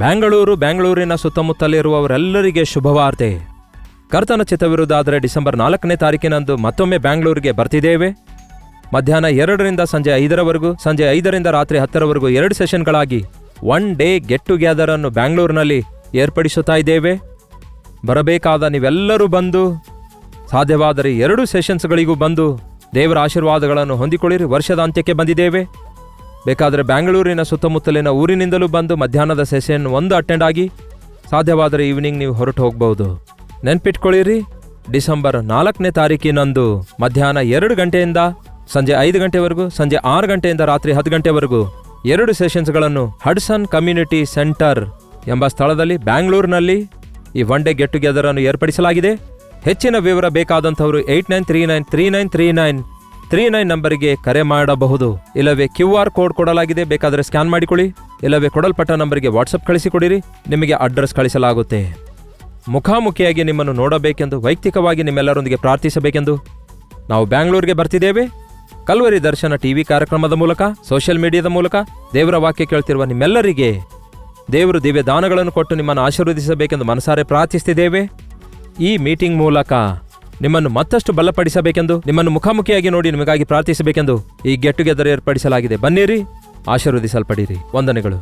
ಬೆಂಗಳೂರಿನ ಸುತ್ತಮುತ್ತಲಿರುವವರೆಲ್ಲರಿಗೆ ಶುಭವಾರ್ತೆ. ಕರ್ತನ ಚಿತ್ತವಿರುವುದಾದರೆ ಡಿಸೆಂಬರ್ 4ನೇ ತಾರೀಕಿನಂದು ಮತ್ತೊಮ್ಮೆ ಬ್ಯಾಂಗ್ಳೂರಿಗೆ ಬರ್ತಿದ್ದೇವೆ. ಮಧ್ಯಾಹ್ನ 2ರಿಂದ ಸಂಜೆ 5ರವರೆಗೂ, ಸಂಜೆ 5ರಿಂದ ರಾತ್ರಿ 10ರವರೆಗೂ 2 ಸೆಷನ್ಗಳಾಗಿ 1 ಡೇ ಗೆಟ್ ಟುಗೆದರ್ ಅನ್ನು ಬ್ಯಾಂಗ್ಳೂರಿನಲ್ಲಿ ಏರ್ಪಡಿಸುತ್ತಾ ಇದ್ದೇವೆ. ಬರಬೇಕಾದ ನೀವೆಲ್ಲರೂ ಬಂದು ಸಾಧ್ಯವಾದರೆ 2 ಸೆಷನ್ಸ್ಗಳಿಗೂ ಬಂದು ದೇವರ ಆಶೀರ್ವಾದಗಳನ್ನು ಹೊಂದಿಕೊಳ್ಳಿರಿ. ವರ್ಷದ ಅಂತ್ಯಕ್ಕೆ ಬಂದಿದ್ದೇವೆ. ಬೇಕಾದರೆ ಬ್ಯಾಂಗ್ಳೂರಿನ ಸುತ್ತಮುತ್ತಲಿನ ಊರಿನಿಂದಲೂ ಬಂದು ಮಧ್ಯಾಹ್ನದ ಸೆಷನ್ 1 ಅಟೆಂಡ್ ಆಗಿ ಸಾಧ್ಯವಾದರೆ ಈವ್ನಿಂಗ್ ನೀವು ಹೊರಟು ಹೋಗ್ಬಹುದು. ನೆನ್ಪಿಟ್ಕೊಳ್ಳಿರಿ, ಡಿಸೆಂಬರ್ 4ನೇ ತಾರೀಕಿನಂದು ಮಧ್ಯಾಹ್ನ 2 ಗಂಟೆಯಿಂದ ಸಂಜೆ 5 ಗಂಟೆವರೆಗೂ, ಸಂಜೆ 6 ಗಂಟೆಯಿಂದ ರಾತ್ರಿ 10 ಗಂಟೆವರೆಗೂ 2 ಸೆಷನ್ಸ್ಗಳನ್ನು ಹಡ್ಸನ್ ಕಮ್ಯುನಿಟಿ ಸೆಂಟರ್ ಎಂಬ ಸ್ಥಳದಲ್ಲಿ ಬ್ಯಾಂಗ್ಳೂರಿನಲ್ಲಿ ಈ 1 ಡೇ ಗೆಟ್ ಟುಗೆದರ್ ಅನ್ನು ಏರ್ಪಡಿಸಲಾಗಿದೆ. ಹೆಚ್ಚಿನ ವಿವರ ಬೇಕಾದಂಥವರು 8939393939 ನಂಬರಿಗೆ ಕರೆ ಮಾಡಬಹುದು. ಇಲ್ಲವೇ QR ಕೋಡ್ ಕೊಡಲಾಗಿದೆ, ಬೇಕಾದರೆ ಸ್ಕ್ಯಾನ್ ಮಾಡಿಕೊಳ್ಳಿ. ಇಲ್ಲವೇ ಕೊಡಲ್ಪಟ್ಟ ನಂಬರಿಗೆ ವಾಟ್ಸಪ್ ಕಳಿಸಿಕೊಡಿರಿ, ನಿಮಗೆ ಅಡ್ರೆಸ್ ಕಳಿಸಲಾಗುತ್ತೆ. ಮುಖಾಮುಖಿಯಾಗಿ ನಿಮ್ಮನ್ನು ನೋಡಬೇಕೆಂದು, ವೈಯಕ್ತಿಕವಾಗಿ ನಿಮ್ಮೆಲ್ಲರೊಂದಿಗೆ ಪ್ರಾರ್ಥಿಸಬೇಕೆಂದು ನಾವು ಬ್ಯಾಂಗ್ಳೂರಿಗೆ ಬರ್ತಿದ್ದೇವೆ. ಕಲ್ವರಿ ದರ್ಶನ ಟಿವಿ ಕಾರ್ಯಕ್ರಮದ ಮೂಲಕ, ಸೋಷಿಯಲ್ ಮೀಡಿಯಾದ ಮೂಲಕ ದೇವರ ವಾಕ್ಯ ಕೇಳ್ತಿರುವ ನಿಮ್ಮೆಲ್ಲರಿಗೆ ದೇವರು ದಿವ್ಯ ದಾನಗಳನ್ನು ಕೊಟ್ಟು ನಿಮ್ಮನ್ನು ಆಶೀರ್ವದಿಸಬೇಕೆಂದು ಮನಸಾರೆ ಪ್ರಾರ್ಥಿಸ್ತಿದ್ದೇವೆ. ಈ ಮೀಟಿಂಗ್ ಮೂಲಕ ನಿಮ್ಮನ್ನು ಮತ್ತಷ್ಟು ಬಲಪಡಿಸಬೇಕೆಂದು, ನಿಮ್ಮನ್ನು ಮುಖಾಮುಖಿಯಾಗಿ ನೋಡಿ ನಿಮಗಾಗಿ ಪ್ರಾರ್ಥಿಸಬೇಕೆಂದು ಈ ಗೆಟ್ ಟುಗೆದರ್ ಏರ್ಪಡಿಸಲಾಗಿದೆ. ಬನ್ನಿರಿ, ಆಶೀರ್ವದಿಸಲ್ಪಡಿರಿ. ವಂದನೆಗಳು.